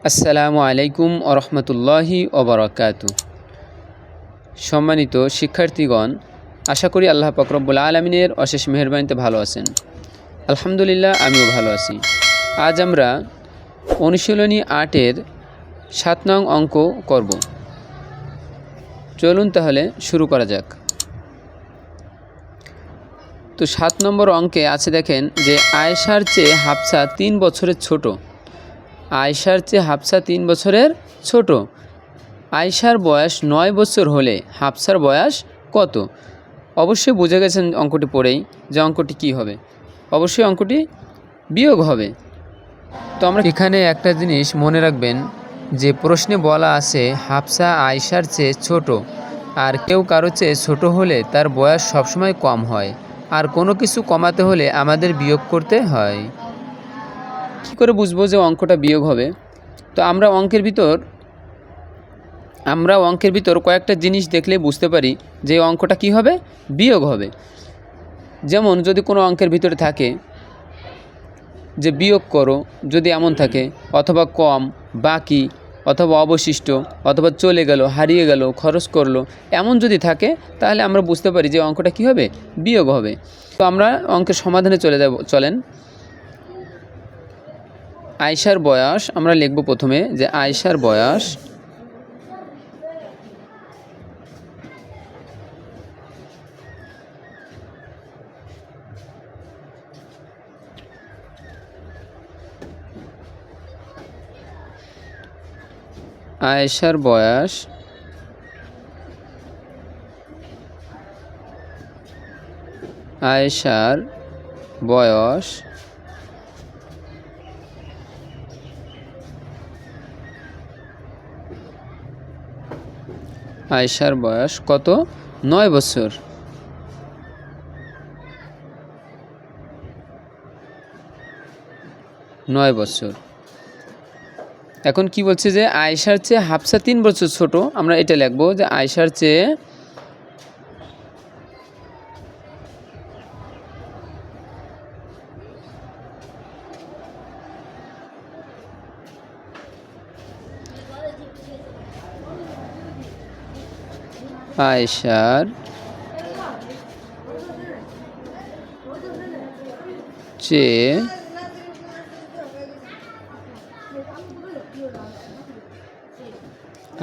আসসালামু আলাইকুম ওরহমতুল্লাহি ওবরাকাতু। সম্মানিত শিক্ষার্থীগণ, আশা করি আল্লাহ পাক রব্বুল আলামিনের অশেষ মেহেরবানিতে ভালো আছেন। আলহামদুলিল্লাহ, আমিও ভালো আছি। আজ আমরা অনুশীলনী ৮-এর ৭ নং অঙ্ক করব। চলুন তাহলে শুরু করা যাক। তো ৭ নম্বর অঙ্কে আছে, দেখেন যে আয়েশার চেয়ে হাফসা ৩ বছরের ছোট। আয়েশার চেয়ে হাফসা ৩ বছরের ছোট। আয়েশার বয়স ৯ বছর হলে হাফসার বয়স কত? অবশ্যই বুঝে গেছেন অঙ্কটি পড়েই যে অঙ্কটি কী হবে। অবশ্যই অঙ্কটি বিয়োগ হবে। তো আমরা এখানে একটা জিনিস মনে রাখবেন যে প্রশ্নে বলা আছে হাফসা আয়েশার চেয়ে ছোট, আর কেউ কারো চেয়ে ছোট হলে তার বয়স সবসময় কম হয়, আর কোনো কিছু কমাতে হলে আমাদের বিয়োগ করতে হয়। কী করে বুঝবো যে অঙ্কটা বিয়োগ হবে? তো আমরা অঙ্কের ভিতর কয়েকটা জিনিস দেখলে বুঝতে পারি যে অঙ্কটা কি হবে, বিয়োগ হবে। যেমন যদি কোনো অঙ্কের ভিতরে থাকে যে বিয়োগ করো, যদি এমন থাকে, অথবা কম, বাকি, অথবা অবশিষ্ট, অথবা চলে গেল, হারিয়ে গেল, খরচ করলো, এমন যদি থাকে তাহলে আমরা বুঝতে পারি যে অঙ্কটা কি হবে, বিয়োগ হবে। তো আমরা অঙ্কের সমাধানে চলেন। আয়েশার বয়স আমরা লিখব প্রথমে যে আয়েশার বয়স আয়েশার বয়স আয়েশার বয়স আয়েশার বয়স কত? ৯ বছর। ৯ বছর। এখন কি বলছে যে আয়েশার চেয়ে হাফসা ৩ বছর ছোট। আমরা এটা লিখব যে আয়েশার চেয়ে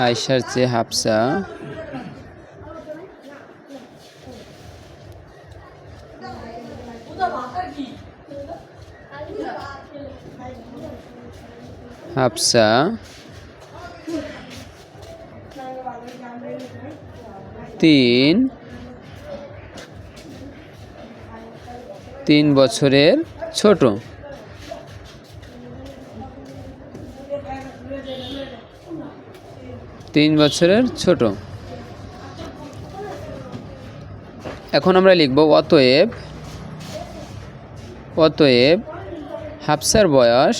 আয়েশার চেয়ে হাফসা হাফসা ৩ বছরের ছোট। এখন আমরা লিখব অতএব হাফসার বয়স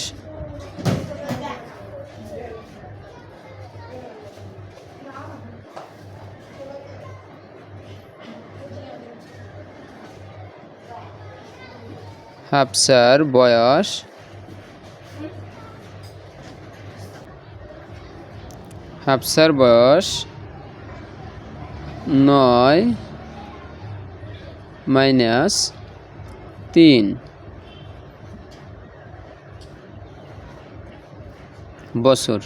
হাফসার বয়স ৯ - ৩ বছর।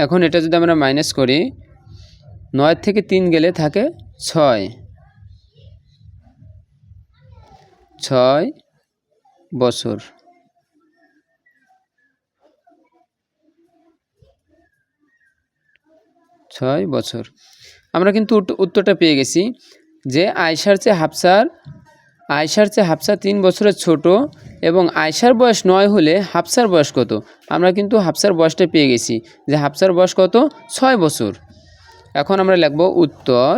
এখন এটা যদি আমরা মাইনাস করি, ৯ থেকে ৩ গেলে থাকে ৬ বছর। আমরা কিন্তু উত্তরটা পেয়ে গেছি যে আয়েশার চেয়ে হাফসা ৩ বছরের ছোট, এবং আয়েশার বয়স ৯ হলে হাফসার বয়স কত? আমরা কিন্তু হাফসার বয়সটা পেয়ে গেছি যে হাফসার বয়স কত? ৬ বছর। এখন আমরা লিখব উত্তর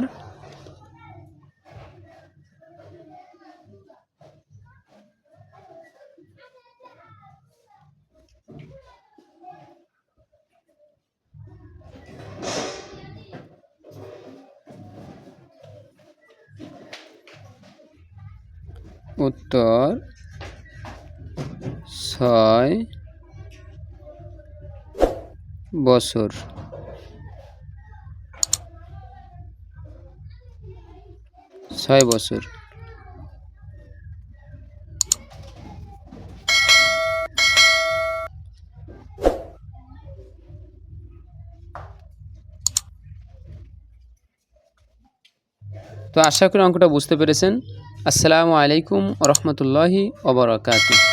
উত্তর 6 বছর। 6 বছর। তো আশা করি অঙ্কটা বুঝতে পেরেছেন। আসসালামু আলাইকুম ওয়া রাহমাতুল্লাহি ওয়া বারাকাতুহু।